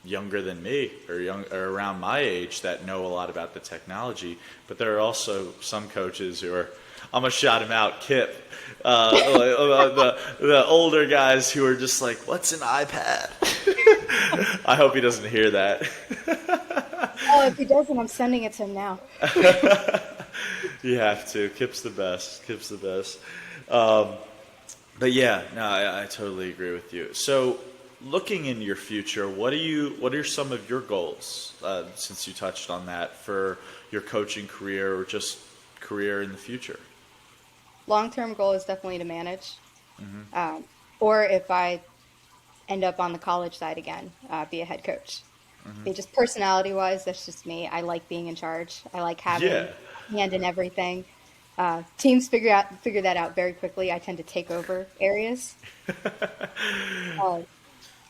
A: younger than me or around my age that know a lot about the technology, but there are also some coaches who are. I'm gonna shout him out, Kip. The older guys who are just like, "What's an iPad?" I hope he doesn't hear that.
B: Oh, if he doesn't, I'm sending it to him now.
A: You have to. Kip's the best. Kip's the best. But yeah, no, I totally agree with you. So, looking in your future, what are some of your goals? Since you touched on that for your coaching career or just career in the future.
B: Long-term goal is definitely to manage. Or if I end up on the college side again, be a head coach. I mean, just personality-wise, that's just me. I like being in charge. I like having
A: Yeah.
B: a hand in everything. Teams figure that out very quickly. I tend to take over areas. Uh,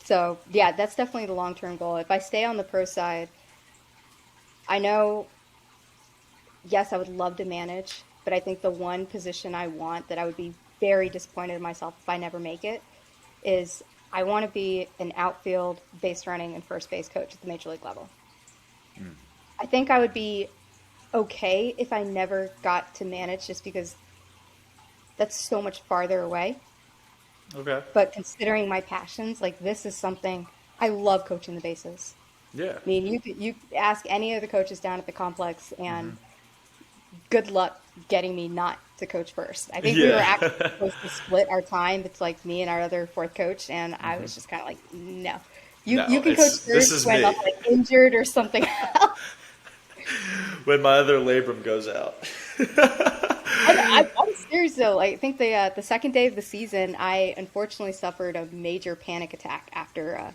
B: so yeah, that's definitely the long-term goal. If I stay on the pro side, I know, yes, I would love to manage, but I think the one position I want that I would be very disappointed in myself if I never make it is I want to be an outfield, base running, and first base coach at the major league level. I think I would be okay if I never got to manage just because that's so much farther away.
A: Okay.
B: But considering my passions, like this is something I love coaching the bases.
A: Yeah.
B: I mean, you ask any of the coaches down at the complex, and good luck getting me not to coach first. I think we were
A: Yeah.
B: actually supposed to split our time. It's like me and our other fourth coach, and I was just kind of like, no, you
A: No,
B: can coach
A: this
B: first
A: is
B: when I'm
A: me.
B: like injured or something else.
A: When my other labrum goes out.
B: I'm serious though. I think the second day of the season, I unfortunately suffered a major panic attack after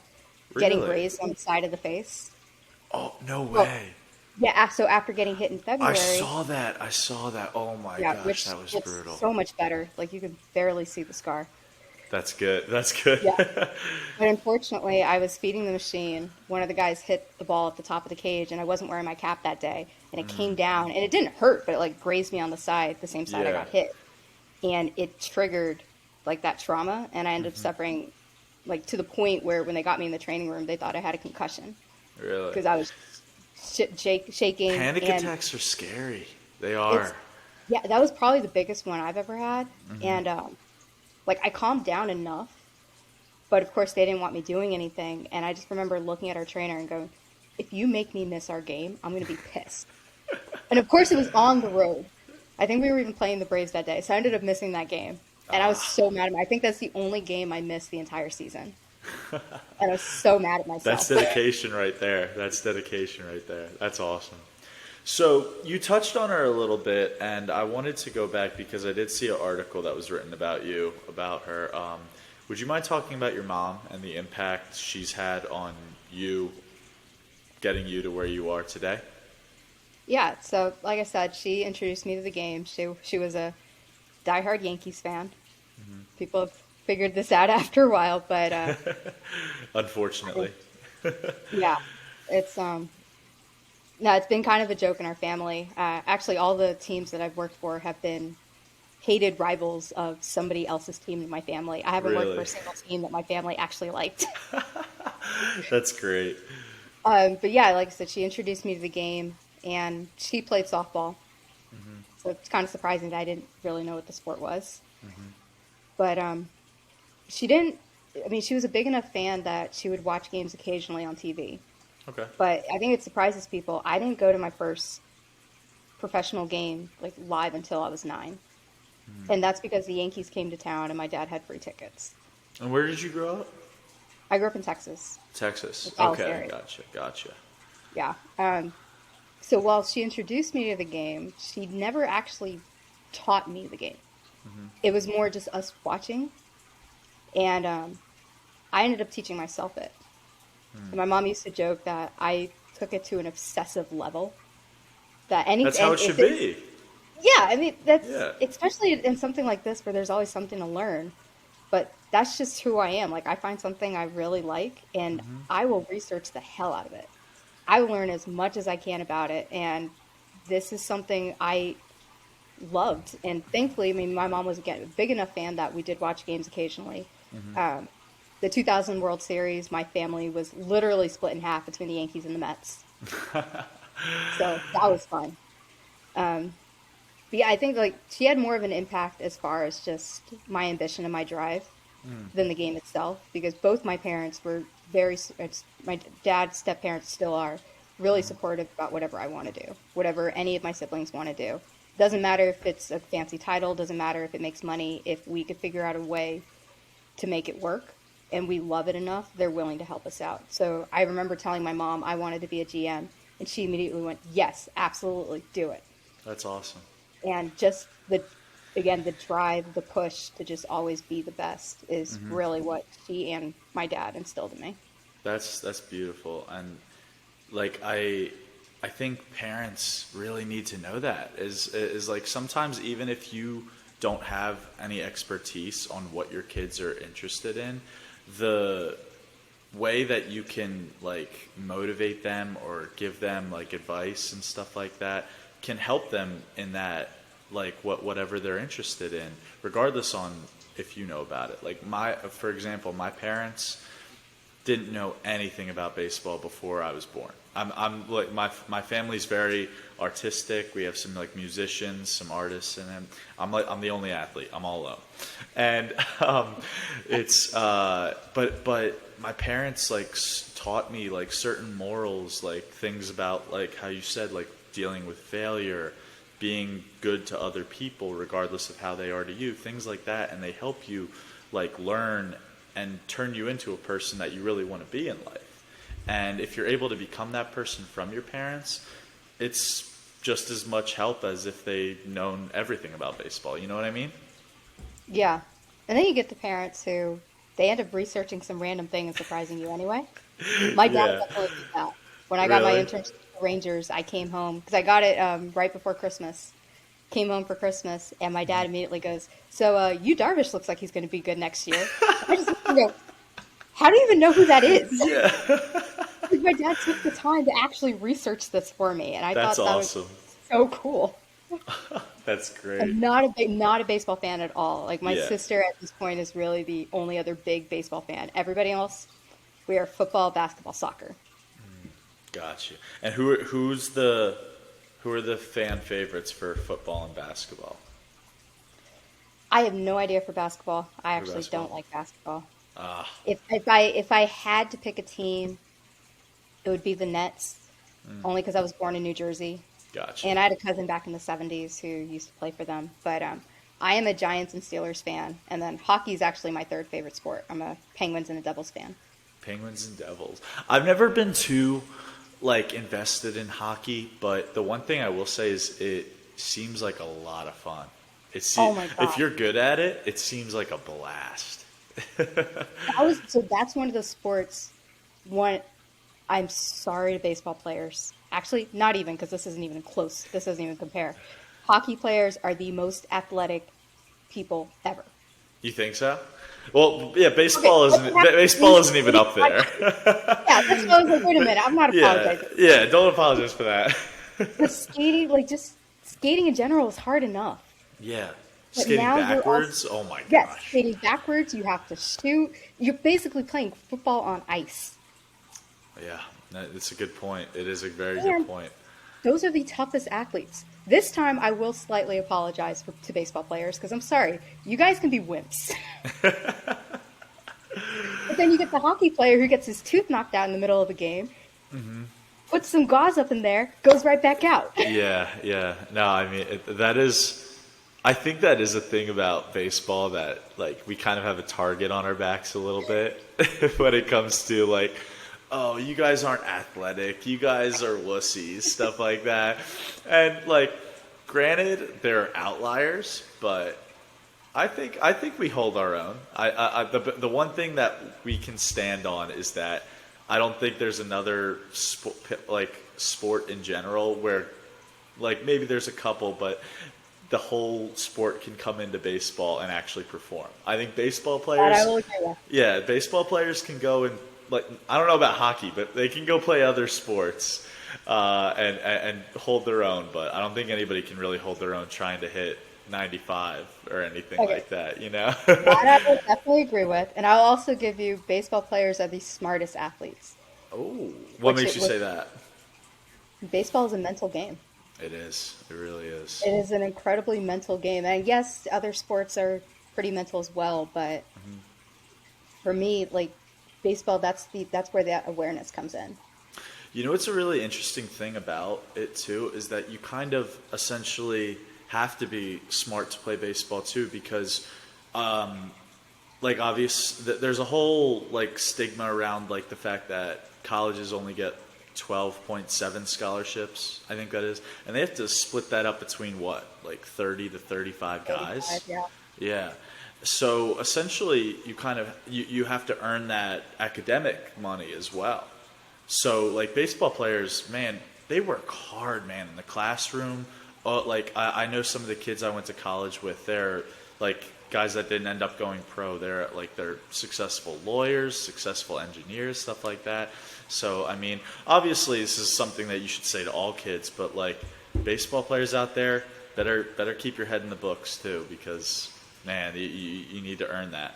B: getting
A: Really?
B: grazed on the side of the face.
A: Oh, no
B: Well,
A: way.
B: yeah. So after getting hit in
A: I
B: February,
A: saw that. I saw that. Oh my
B: yeah,
A: gosh,
B: which
A: that was
B: looks
A: brutal.
B: so much better. Like you could barely see the scar.
A: That's good. That's good.
B: Yeah. But unfortunately, I was feeding the machine. One of the guys hit the ball at the top of the cage, and I wasn't wearing my cap that day. And it came down, and it didn't hurt, but it like grazed me on the side, the same side I
A: Yeah.
B: got hit. And it triggered like that trauma, and I ended up suffering like to the point where when they got me in the training room, they thought I had a concussion
A: Really.
B: because I was shaking.
A: Panic
B: And
A: attacks are scary. They
B: it's
A: are.
B: yeah, that was probably the biggest one I've ever had. And like I calmed down enough, but of course they didn't want me doing anything. And I just remember looking at our trainer and going, "If you make me miss our game, I'm going to be pissed." And of course it was on the road. I think we were even playing the Braves that day, so I ended up missing that game. And I was
A: Ah,
B: so mad at me. I think that's the only game I missed the entire season. And I was so mad at
A: that's
B: myself.
A: dedication right there. That's dedication right there. That's awesome. So you touched on her a little bit, and I wanted to go back because I did see an article that was written about you, about her. Would you mind talking about your mom and the impact she's had on you, getting you to where you are today?
B: Yeah, so like I said, she introduced me to the game. She was a diehard Yankees fan. People have figured this out after a while, but
A: Unfortunately.
B: yeah, it's no, it's been kind of a joke in our family. Actually, all the teams that I've worked for have been hated rivals of somebody else's team in my family. I haven't worked for
A: Really?
B: a single team that my family actually liked.
A: That's great.
B: But yeah, like I said, she introduced me to the game, and she played softball. So it's kind of surprising that I didn't really know what the sport was. But she didn't. I mean, she was a big enough fan that she would watch games occasionally on TV.
A: Okay.
B: But I think it surprises people. I didn't go to my first professional game like live until I was 9, and that's because the Yankees came to town and my dad had free tickets.
A: And where did you grow up?
B: I grew up in Texas,
A: Texas.
B: the Dallas
A: Okay,
B: area.
A: gotcha, gotcha.
B: Yeah. So while she introduced me to the game, she never actually taught me the game. It was more just us watching, and I ended up teaching myself it. And my mom used to joke that I took it to an obsessive level. That any
A: That's how
B: and
A: it should
B: if it's
A: be.
B: yeah, I mean that's
A: Yeah.
B: especially in something like this where there's always something to learn. But that's just who I am. Like I find something I really like, and I will research the hell out of it. I will learn as much as I can about it, and this is something I loved. And thankfully, I mean, my mom was again a big enough fan that we did watch games occasionally. Um, the 2000 World Series, my family was literally split in half between the Yankees and the Mets, so that was fun. Um, but yeah, I think like she had more of an impact as far as just my ambition and my drive than the game itself, because both my parents were my dad's step parents still are really supportive about whatever I want to do, whatever any of my siblings want to do. Doesn't matter if it's a fancy title, doesn't matter if it makes money. If we could figure out a way to make it work and we love it enough, they're willing to help us out. So I remember telling my mom I wanted to be a GM, and she immediately went, "Yes, absolutely, do it."
A: That's awesome.
B: And just the drive, the push to just always be the best is really what she and my dad instilled in me.
A: That's beautiful. And like I think parents really need to know that is like sometimes even if you don't have any expertise on what your kids are interested in, the way that you can like motivate them or give them like advice and stuff like that can help them in that, like whatever they're interested in, regardless on if you know about it. Like for example, my parents didn't know anything about baseball before I was born. I'm like my family's very artistic. We have some like musicians, some artists, and I'm the only athlete. I'm all alone, and it's but my parents like taught me like certain morals, like things about like how you said like dealing with failure, being good to other people regardless of how they are to you, things like that, and they help you like learn and turn you into a person that you really want to be in life. And if you're able to become that person from your parents, it's just as much help as if they'd known everything about baseball. You know what I mean?
B: Yeah. And then you get the parents who they end up researching some random thing and surprising you anyway. My dad
A: Yeah.
B: definitely did that. When I got my
A: Really?
B: internship at the Rangers, I came home because I got it right before Christmas. Came home for Christmas, and my dad immediately goes, "So, you Darvish looks like he's going to be good next year." I just looked and go, "How do you even know who that is?"
A: Yeah.
B: Like, my dad took the time to actually research this for me, and I
A: That's
B: thought that was
A: awesome.
B: so cool.
A: That's great.
B: I'm not a baseball fan at all. Like my
A: Yeah.
B: sister at this point is really the only other big baseball fan. Everybody else, we are football, basketball, soccer.
A: Gotcha. And who are the fan favorites for football and basketball?
B: I have no idea for basketball. I
A: For
B: actually don't
A: basketball.
B: like basketball.
A: Ah,
B: If I had to pick a team, it would be the Nets, only because I was born in New Jersey,
A: gotcha.
B: and I had a cousin back in the '70s who used to play for them. But I am a Giants and Steelers fan, and then hockey is actually my third favorite sport. I'm a Penguins and a Devils fan.
A: Penguins and Devils. I've never been too like invested in hockey, but the one thing I will say is it seems like a lot of fun.
B: Oh my
A: If
B: God.
A: you're good at it, it seems like a blast.
B: That's one of the sports. One, I'm sorry to baseball players. Actually, not even because this isn't even close. This doesn't even compare. Hockey players are the most athletic people ever.
A: You think so? Well, yeah,
B: Okay,
A: baseball isn't even up there.
B: yeah, that's why I was like, wait a minute, I'm not
A: Yeah,
B: apologizing.
A: yeah. Don't apologize for that.
B: The skating, like just skating in general, is hard enough.
A: Yeah,
B: But
A: skating
B: now you're also,
A: backwards. Oh my
B: yes,
A: gosh.
B: skating backwards. You have to shoot. You're basically playing football on ice.
A: Yeah, that's a good point. It is a very good
B: And
A: point.
B: those are the toughest athletes. This time, I will slightly apologize to baseball players because I'm sorry. You guys can be wimps. But then you get the hockey player who gets his tooth knocked out in the middle of the game, puts some gauze up in there, goes right back out.
A: Yeah, yeah. No, I mean that is. I think that is a thing about baseball that like we kind of have a target on our backs a little bit when it comes to like, oh, you guys aren't athletic, you guys are wussies, stuff like that. And like, granted, there are outliers, but I think we hold our own. The one thing that we can stand on is that I don't think there's another sport in general where like maybe there's a couple, but the whole sport can come into baseball and actually perform. I think baseball
B: That I
A: players,
B: will agree with.
A: yeah, baseball players can go and like I don't know about hockey, but they can go play other sports and hold their own. But I don't think anybody can really hold their own trying to hit 95 or anything
B: Okay,
A: like that. You know?
B: that I will definitely agree with, and I'll also give you baseball players are the smartest athletes.
A: Oh, what makes you
B: Which
A: say that?
B: baseball is a mental game.
A: It is. It really is.
B: It is an incredibly mental game, and yes, other sports are pretty mental as well. But for me, like baseball, that's where that awareness comes in.
A: You know what's a really interesting thing about it too is that you kind of essentially have to be smart to play baseball too because like there's a whole like stigma around like the fact that colleges only get 12.7 scholarships, I think that is, and they have to split that up between what, like 30 to 35 guys.
B: 85, yeah.
A: Yeah. So essentially you have to earn that academic money as well. So like baseball players, man, they work hard, man, in the classroom. Like I know some of the kids I went to college with, they're like guys that didn't end up going pro. They're successful lawyers, successful engineers, stuff like that. So I mean, obviously this is something that you should say to all kids, but like baseball players out there, better keep your head in the books too, because man, you need to earn that.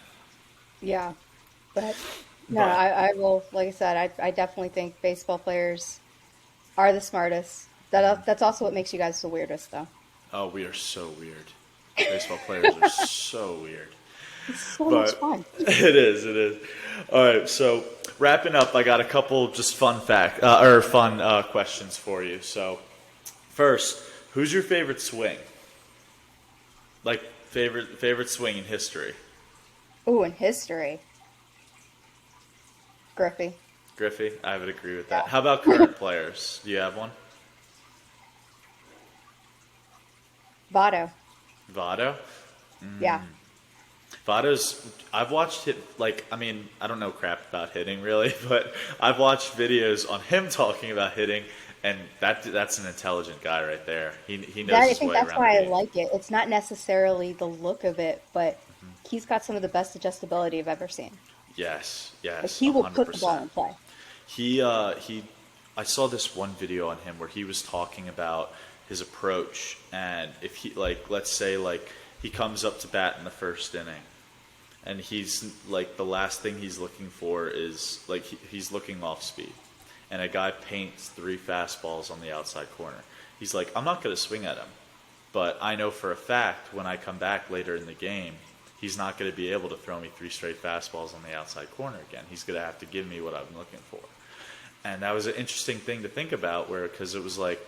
B: Yeah, but no,
A: But
B: I will. Like I said, I definitely think baseball players are the smartest. That's also what makes you guys the weirdest, though.
A: oh, we are so weird. Baseball players are so weird.
B: It's so much
A: But
B: fun.
A: it is, it is. All right, so wrapping up, I got a couple just fun questions for you. So first, Who's your favorite swing? Like favorite swing in history?
B: Ooh, in history, Griffey.
A: Griffey, I would agree with that.
B: Yeah.
A: How about current players? Do you have one?
B: Votto.
A: Votto?
B: Yeah.
A: Votto's, I've watched hit, like, I mean, I don't know crap about hitting really, but I've watched videos on him talking about hitting, and that's an intelligent guy right there. He knows
B: I
A: his
B: think
A: way
B: that's
A: around
B: why
A: the
B: I
A: game.
B: like it. It's not necessarily the look of it, but he's got some of the best adjustability I've ever seen.
A: Yes,
B: Like
A: yes,
B: he will put the ball
A: 100%.
B: in play.
A: I saw this one video on him where he was talking about his approach, and if he, like, let's say, like, he comes up to bat in the first inning, and he's, like, the last thing he's looking for is, like, he's looking off speed, and a guy paints 3 fastballs on the outside corner. He's like, I'm not going to swing at him, but I know for a fact when I come back later in the game, he's not going to be able to throw me 3 straight fastballs on the outside corner again. He's going to have to give me what I'm looking for. And that was an interesting thing to think about, because it was like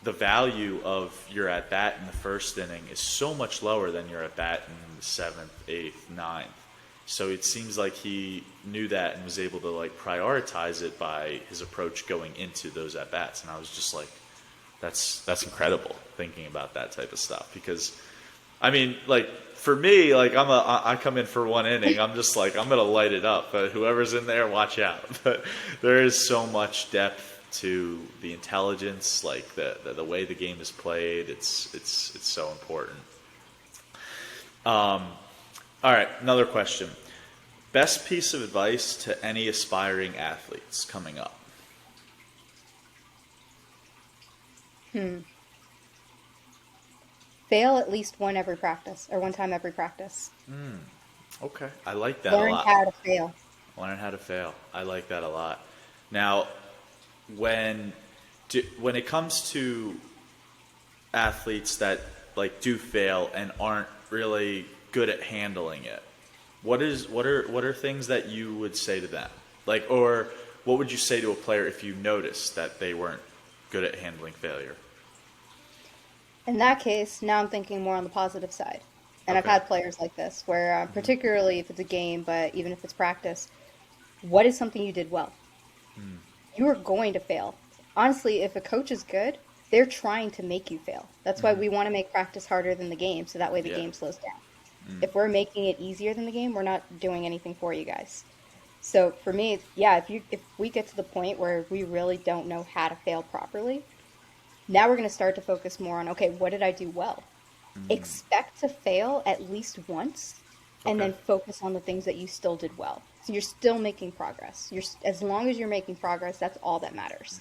A: the value of your at bat in the first inning is so much lower than your at bat in the 7th, 8th, 9th. So it seems like he knew that and was able to like prioritize it by his approach going into those at bats. And I was just like, that's incredible thinking about that type of stuff, because I mean, like, for me, like, I come in for 1 inning, I'm just like, I'm gonna light it up, but whoever's in there, watch out. But there is so much depth to the intelligence, like the way the game is played. It's so important. All right, another question. Best piece of advice to any aspiring athletes coming up?
B: Fail at least one every practice, or one time every practice.
A: Okay, I like that a
B: Learn
A: lot.
B: how to fail.
A: Learn how to fail. I like that a lot. Now, when it comes to athletes that like do fail and aren't really good at handling it, what are things that you would say to them? Like, or what would you say to a player if you noticed that they weren't good at handling failure?
B: In that case, now I'm thinking more on the positive side. And I've
A: Okay.
B: had players like this, where particularly if it's a game, but even if it's practice, what is something you did well? You are going to fail. Honestly, if a coach is good, they're trying to make you fail. That's why we want to make practice harder than the game, so that way the
A: Yeah.
B: game slows down. If we're making it easier than the game, we're not doing anything for you guys. So for me, yeah, if we get to the point where we really don't know how to fail properly, now we're going to start to focus more on, okay, what did I do well? Expect to fail at least once, and
A: Okay.
B: then focus on the things that you still did well. So you're still making progress. As long as you're making progress, that's all that matters.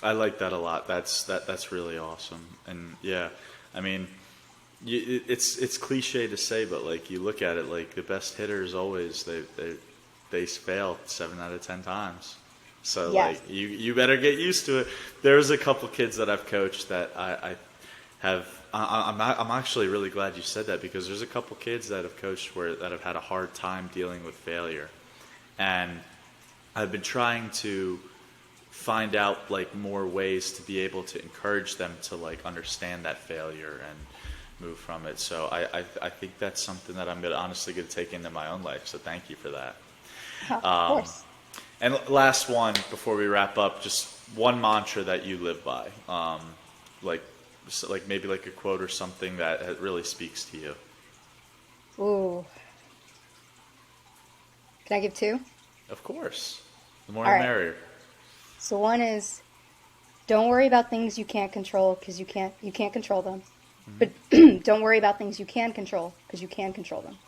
A: I like that a lot. That's really awesome. And yeah, I mean, it's cliche to say, but like you look at it, like the best hitters always they fail 7 out of 10 times. So
B: Yes.
A: like you better get used to it. There's a couple kids that I've coached that I have. I'm actually really glad you said that, because there's a couple kids that I've coached that have had a hard time dealing with failure, and I've been trying to find out like more ways to be able to encourage them to like understand that failure and move from it. So I think that's something that I'm honestly gonna take into my own life. So thank you for that.
B: Of course.
A: And last one before we wrap up, just one mantra that you live by, like maybe like a quote or something that really speaks to you.
B: Ooh. Can I give two?
A: Of course, the more
B: All
A: the
B: right.
A: merrier.
B: So one is, don't worry about things you can't control, because you can't control them. But don't worry about things you can control, because you can control them.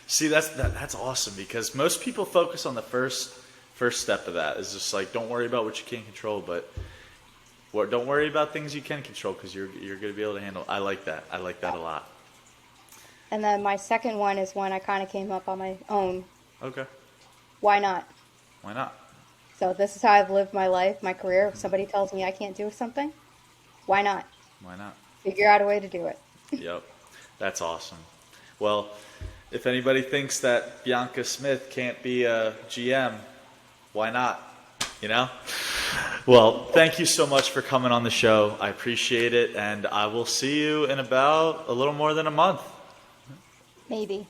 A: See, that's awesome, because most people focus on the first step of that. Is just like, don't worry about what you can't control, but don't worry about things you can control, because you're going to be able to handle. I like that. I like that a lot.
B: And then my second one is one I kind of came up on my own.
A: Okay,
B: Why not?
A: why not?
B: So this is how I've lived my life, my career. If somebody tells me I can't do something, why not?
A: Why not?
B: Figure out a way to do it.
A: Yep, that's awesome. Well, if anybody thinks that Bianca Smith can't be a GM, why not? You know? Well, thank you so much for coming on the show. I appreciate it, and I will see you in about a little more than a month.
B: Maybe.